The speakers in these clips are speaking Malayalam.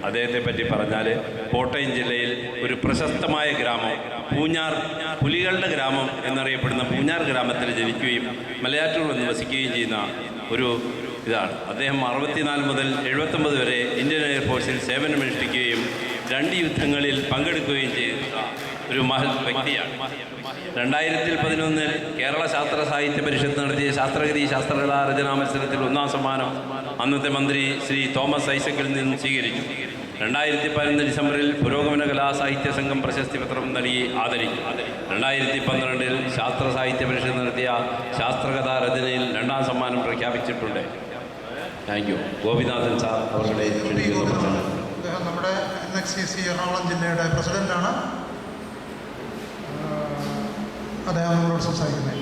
അദ്ദേഹത്തെ പറ്റി പറഞ്ഞാൽ കോട്ടയം ജില്ലയിൽ ഒരു പ്രശസ്തമായ ഗ്രാമം പൂഞ്ഞാർ, പുലികളുടെ ഗ്രാമം എന്നറിയപ്പെടുന്ന പൂഞ്ഞാർ ഗ്രാമത്തിൽ ജനിക്കുകയും മലയാറ്റൂർ വന്ന് വസിക്കുകയും ചെയ്യുന്ന ഒരു ഇതാണ്. അദ്ദേഹം 64 മുതൽ 79 വരെ ഇന്ത്യൻ എയർഫോഴ്സിൽ സേവനമനുഷ്ഠിക്കുകയും 2 യുദ്ധങ്ങളിൽ പങ്കെടുക്കുകയും ചെയ്ത ഒരു മഹൽ വ്യക്തിയാണ്. 2011 കേരള ശാസ്ത്ര സാഹിത്യ പരിഷത്ത് നടത്തിയ ശാസ്ത്രഗതി ശാസ്ത്രകലാ രചനാ മത്സരത്തിൽ 1ാം സമ്മാനം അന്നത്തെ മന്ത്രി ശ്രീ തോമസ് ഐസക്കിൽ നിന്നും സ്വീകരിച്ചു. 2011 ഡിസംബറിൽ പുരോഗമന കലാ സാഹിത്യ സംഘം പ്രശസ്തി പത്രം നൽകി ആദരിച്ചു. 2012 ശാസ്ത്ര സാഹിത്യ പരിഷത്ത് നടത്തിയ ശാസ്ത്രകഥാ രചനയിൽ 2ാം സമ്മാനം പ്രഖ്യാപിച്ചിട്ടുണ്ട്. Thank you. ഗോപിനാഥൻ സാർ അവരുടെ നമ്മുടെ NXCC എറണാകുളം ജില്ലയുടെ പ്രസിഡന്റാണ്. അദ്ദേഹം നമ്മളോട് സംസാരിക്കുന്നത്.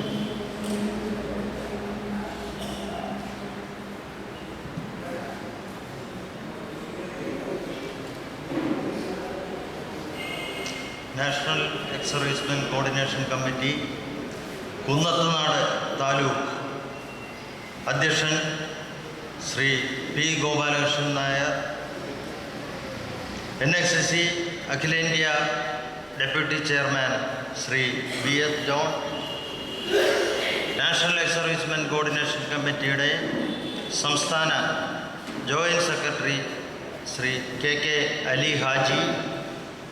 National ex servicemen coordination committee Kunnathunad taluk അധ്യക്ഷൻ ശ്രീ പി ഗോപാലകൃഷ്ണൻ നായർ, NXCC അഖിലേന്ത്യാ deputy chairman Shri BS John, national ex servicemen coordination കമ്മിറ്റിയുടെ സംസ്ഥാന joint secretary Shri KK Ali Haji,